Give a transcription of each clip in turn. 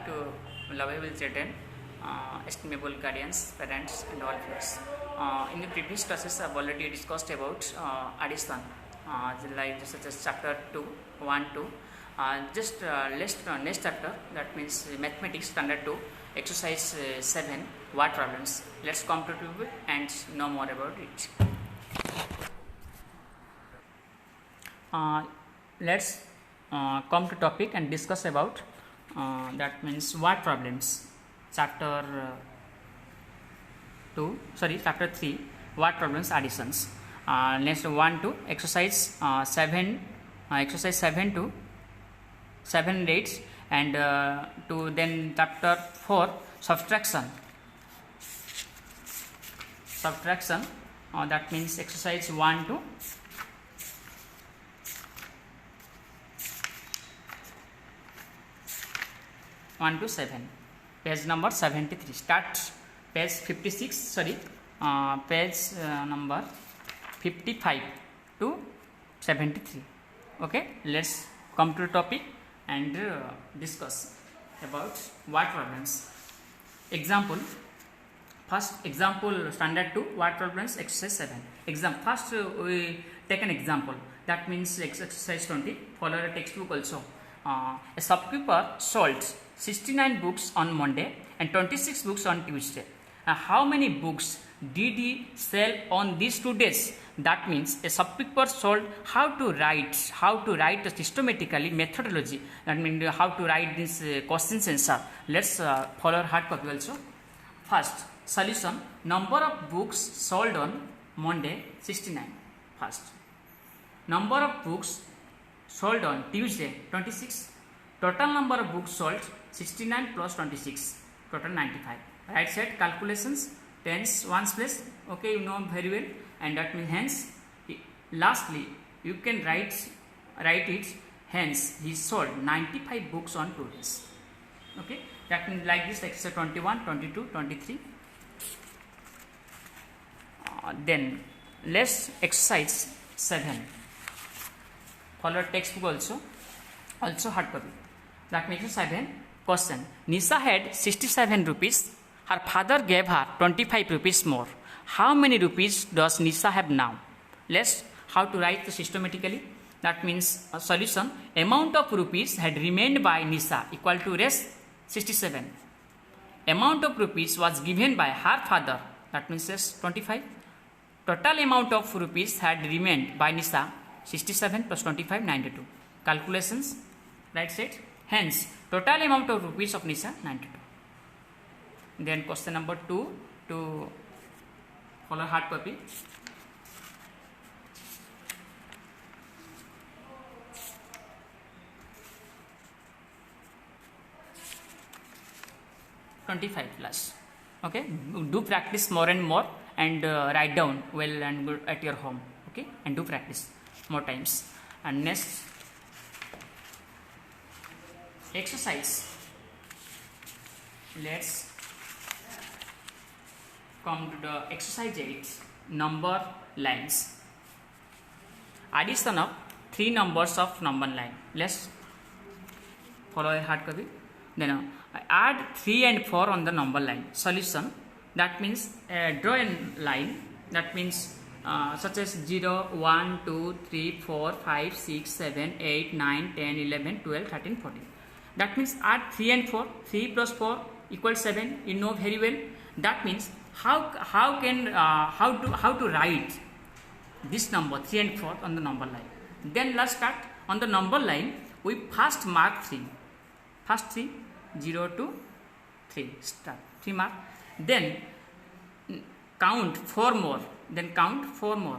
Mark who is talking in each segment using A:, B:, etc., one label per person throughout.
A: to lovable children, estimable guardians, parents, and all viewers. In the previous classes, I've already discussed about addition, like such as chapter 2, 1, 2. Next chapter, that means mathematics standard 2, exercise 7, word problems. Let's come to it and know more about it. Let's come to topic and discuss about that means word problems. Chapter 3, word problems, additions. Next 1 to exercise 7 to 7 and 8, and to then chapter 4, subtraction. That means exercise 1 to 7, page number 73. Start page 56, page number 55 to 73. Okay, let's come to the topic and discuss about word problems. Example, first example, standard 2, word problems, exercise 7. First we take an example, that means exercise 20. Follow a textbook also. A shopkeeper sold 69 books on Monday and 26 books on Tuesday. How many books did he sell on these 2 days? That means a shopkeeper sold how to write systematically, methodology. That means how to write this questions answer. Let's follow hard copy also. First solution: number of books sold on Monday 69. First, number of books sold on Tuesday 26. Total number of books sold 69 plus 26, total 95. Right side calculations, tens, ones place. Okay, you know very well, and that means hence. Lastly, you can write it. Hence, he sold 95 books on 2 days. Okay, that means like this. Exercise 21, 22, 23. Then let's exercise 7. Follow textbook also hard copy. That makes 7. Question: Nisha had 67 rupees. Her father gave her 25 rupees more. How many rupees does Nisha have now? Let's how to write systematically. That means a solution: amount of rupees had remained by Nisha equal to rest 67. Amount of rupees was given by her father. That means 25. Total amount of rupees had remained by Nisha 67 plus 25, 92. Calculations, right side. Hence, total amount of rupees of Nisha 92. Then question number 2 to follow hard copy. $25 plus. Okay, do practice more and more, and write down well and good at your home. Okay, and do practice more times. And next exercise, let's come to the exercise 8, number lines. Addition of 3 numbers of number line. Let's follow a hard copy. Then add 3 and 4 on the number line. Solution: that means draw a line. That means such as 0, 1, 2, 3, 4, 5, 6, 7, 8, 9, 10, 11, 12, 13, 14. That means add 3 and 4. 3 plus 4 equals 7. You know very well. That means how to write this number 3 and 4 on the number line. Then let's start on the number line. We first mark 3. First 3, 0 to 3. Start 3 mark. Then count 4 more. Then count 4 more.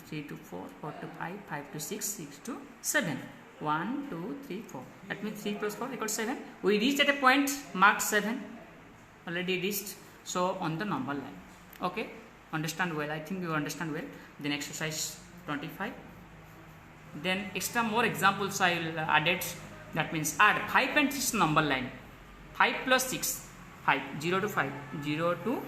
A: 3 to 4, 4 to 5, 5 to 6, 6 to 7. 1, 2, 3, 4. That means 3 plus 4 equals 7. We reached at a point marked 7. Already reached. So on the number line. Okay, understand well. I think you understand well. Then exercise 25. Then extra more examples I will add it. That means add 5 and 6 number line. 5 plus 6, 5. 0 to 5, 0 to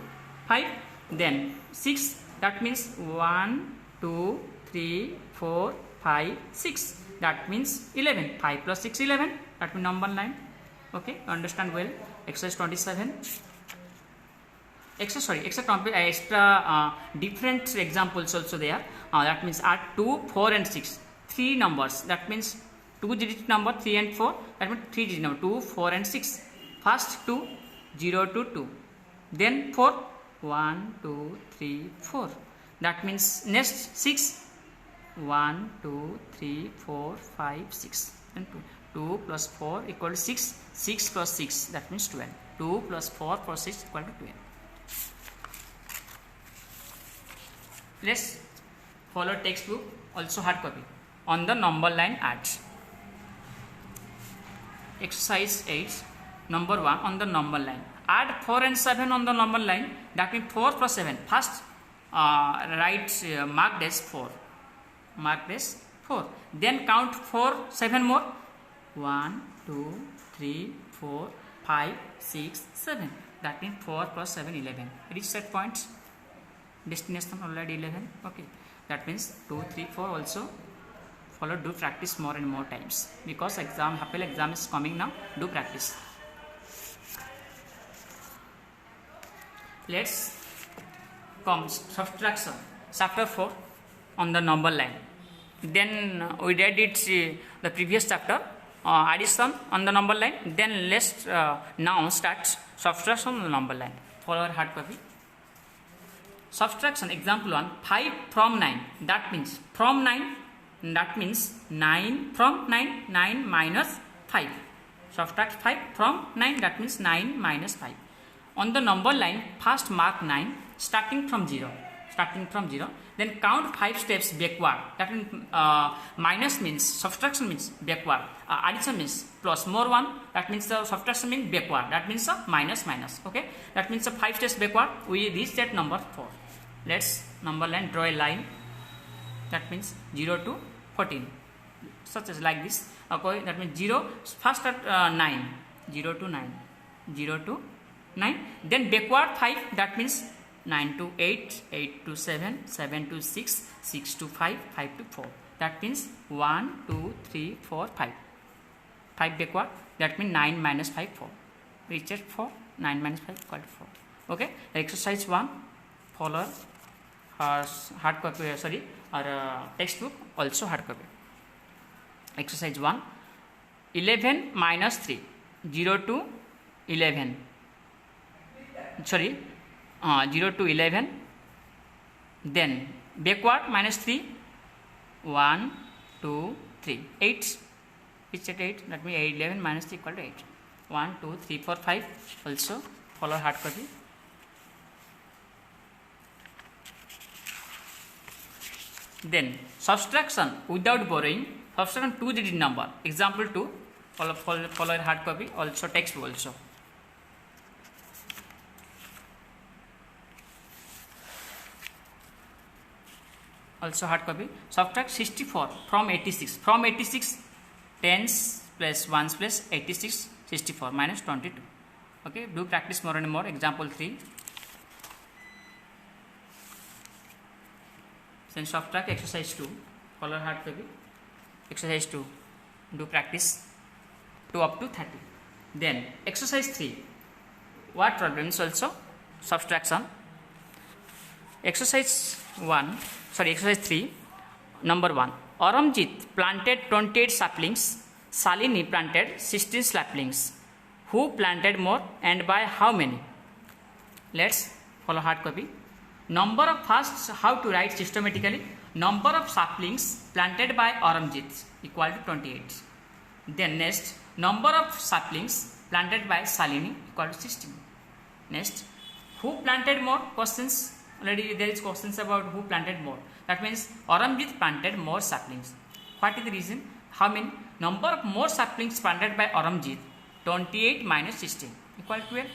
A: 5. Then 6. That means 1, 2, 3, 4, 5, 6. That means 11. 5 plus 6, 11. That means number line. Okay, understand well. Exercise 27. Extra different examples also there. That means add 2, 4 and 6. 3 numbers. That means 2 digit number 3 and 4. That means 3 digit number 2, 4 and 6. First 2, 0 to 2. Then 4, 1, 2, 3, 4. That means next 6, 1, 2, 3, 4, 5, 6. And 2 plus 4 equal to 6. 6 plus 6, that means 12. 2 plus 4 plus 6 equal to 12. Let's follow textbook, also hard copy. On the number line add. Exercise 8, number 1 on the number line. Add 4 and 7 on the number line. That means 4 plus 7. First mark as 4. Mark as 4. Then count 4, 7 more. 1, 2, 3, 4, 5, 6, 7. That means 4 plus 7, 11. Reach set points. Destination already 11. Okay. That means 2, 3, 4 also. Follow, do practice more and more times. Because Happel exam is coming now. Do practice. Let's come subtraction. Chapter 4 on the number line. Then we read it the previous chapter. Addition on the number line. Then let's now start subtraction on the number line. Follow our hard copy. Subtraction example 1, 5 from 9. That means from 9. That means 9 from 9. 9 minus 5. Subtract 5 from 9. That means 9 minus 5. On the number line, first mark 9 starting from 0. Starting from 0. Then count 5 steps backward. That means minus means subtraction means backward. Addition means plus more 1. That means the subtraction means backward. That means minus minus. Okay. That means 5 steps backward. We reach that number 4. Let's number line draw a line. That means 0 to 14. Such as like this. Okay. That means 0 first at 9. 0 to 9. 0 to 9. Then backward 5. That means 9 to 8, 8 to 7, 7 to 6, 6 to 5, 5 to 4. That means 1, 2, 3, 4, 5. 5 backward. That means 9 minus 5, 4. Reach at 4. 9 minus 5 equal to 4. Okay. Exercise 1. Follow hard copy. Or textbook also hard copy. Exercise 1. 11 minus 3. 0 to 11. 0 to 11. Then backward minus 3. 1, 2, 3. 8. It's at 8. That means 11 minus 3 equal to 8. 1, 2, 3, 4, 5. Also follow hard copy. Then subtraction without borrowing. Subtraction 2 digit number. Example 2. Follow hard copy. Also textbook also. Also hard copy. Subtract 64 from 86. From 86, 10s plus 1s plus 86, 64 minus 22. Okay, do practice more and more. Example 3. Then subtract exercise 2. Follow hard copy. Exercise 2. Do practice 2 up to 30. Then exercise 3. What problems also? Subtraction. Exercise 3. Number 1. Aramjit planted 28 saplings. Salini planted 16 saplings. Who planted more and by how many? Let's follow hard copy. Number of first, how to write systematically? Number of saplings planted by Aramjit equal to 28. Then next, number of saplings planted by Salini equal to 16. Next, who planted more? Questions. Already there is questions about who planted more. That means Aramjit planted more saplings. What is the reason? How many? Number of more saplings planted by Aramjit, 28 minus 16 equal to 12.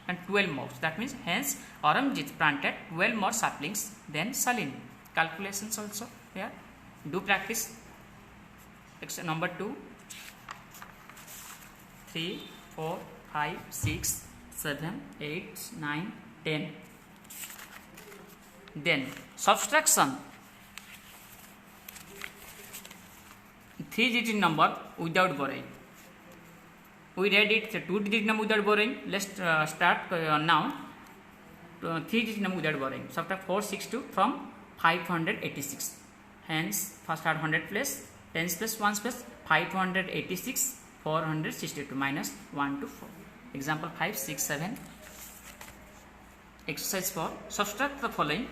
A: And 12 more. That means hence Aramjit planted 12 more saplings than Salini. Calculations also here. Do practice. Number 2, 3, 4, 5, 6, 7, 8, 9, 10. Then subtraction. 3 digit number without borrowing. we read it 2-digit number without borrowing. Let's start now 3-digit number without borrowing. Subtract 462 from 586. Hence, first add 100 place, 10s plus 1s plus 586, 462 minus 1 to 4. Example 5, 6, 7. Exercise 4. Subtract the following.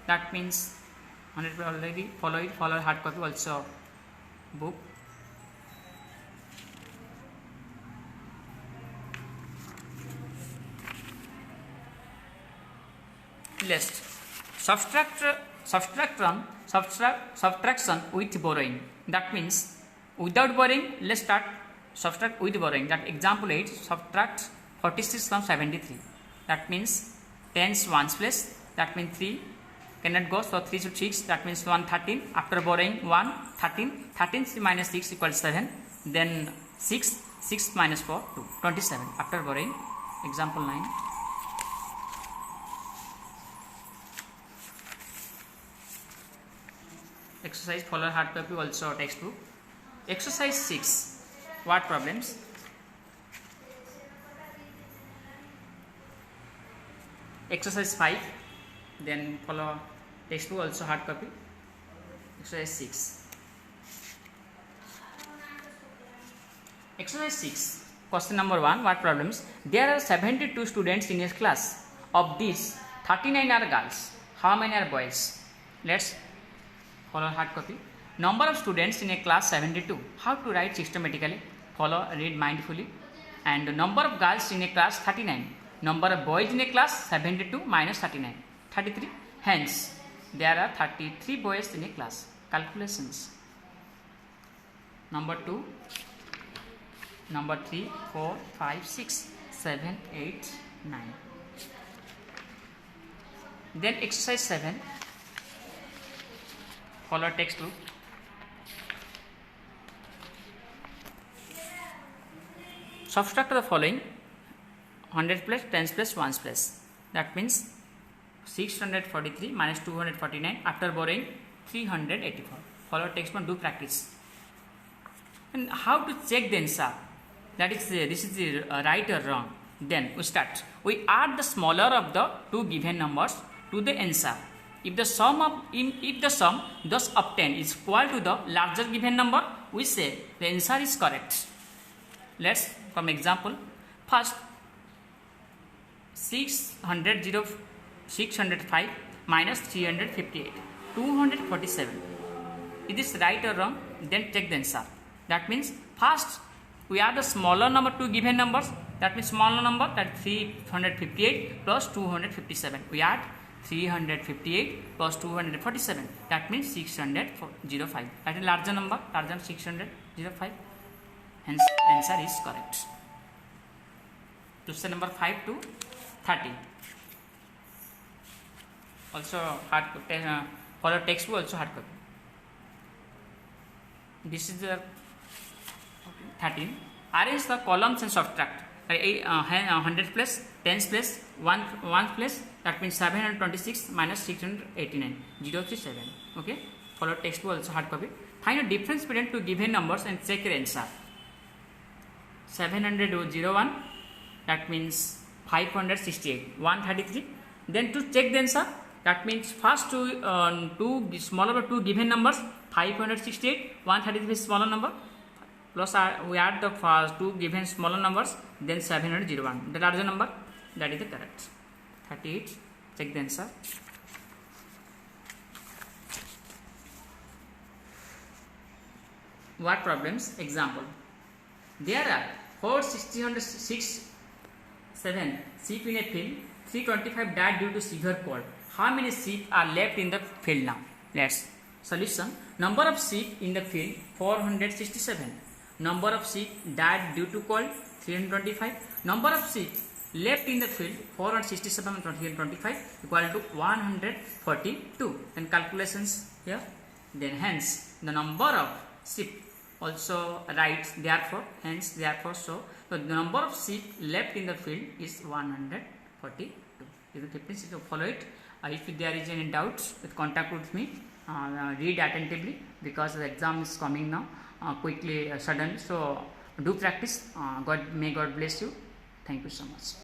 A: That means 100 already follow hard copy also book. List. Subtraction with borrowing. That means without borrowing, let's start subtract with borrowing. That example 8, subtract 46 from 73. That means 10's 1's place. That means 3 cannot go, so 3 to 6. That means 1 13. After borrowing 1 13. 13 minus 6 equals 7. Then 6 minus 4 2 27. After borrowing. Example 9. Exercise follow hard copy also textbook. Exercise 6. What problems? Exercise 5. Then follow textbook also hard copy. Exercise 6. Exercise 6. Question number 1. What problems? There are 72 students in a class. Of these, 39 are girls. How many are boys? Let's follow hard copy. Number of students in a class 72. How to write systematically? Follow, read mindfully. And number of girls in a class 39. Number of boys in a class 72 minus 39. 33. Hence, there are 33 boys in a class. Calculations. Number 2. Number 3, 4, 5, 6, 7, 8, 9. Then exercise 7. Follow textbook. Subtract the following. 100 plus 10s plus 1s plus. That means 643 minus 249. After borrowing 384. Follow textbook, do practice. And how to check the answer? That is this is the right or wrong. Then we start. We add the smaller of the two given numbers to the answer. If the sum thus obtained is equal to the larger given number, we say the answer is correct. Let's come example. First, 605 minus 358, 247. Is this right or wrong? Then check the answer. That means first we add the smaller number to given numbers. That means smaller number, that 358 plus 257. We add 358 plus 247. That means 605. That is larger number, larger than 605. Hence, answer is correct. Question number 5 to 30. Also hard follow textbook, also hard copy. This is the 13. Arrange the columns and subtract. 100 plus 10s plus 1 plus, that means 726 minus 689, 037. Okay, follow textbook, also hard copy. Find a difference between two given numbers and check your answer. 701, that means 568, 133. Then to check the answer, that means first two smaller two given numbers, 568, 133 is smaller number, plus we add the first two given smaller numbers, then 701, the larger number. That is the correct. 38. Check the answer. What problems? Example. There are 4,606 sheep in a field. 325 died due to severe cold. How many sheep are left in the field now? Let's solution. Number of sheep in the field 467. Number of sheep died due to cold 325. Number of sheep left in the field 467 and 325 equal to 142. And calculations here. Then hence the number of sheep also writes therefore, hence therefore, so the number of sheep left in the field is 142. You can follow it. If there is any doubts, contact with me. Read attentively because the exam is coming now quickly, sudden. So do practice. May God bless you. Thank you so much.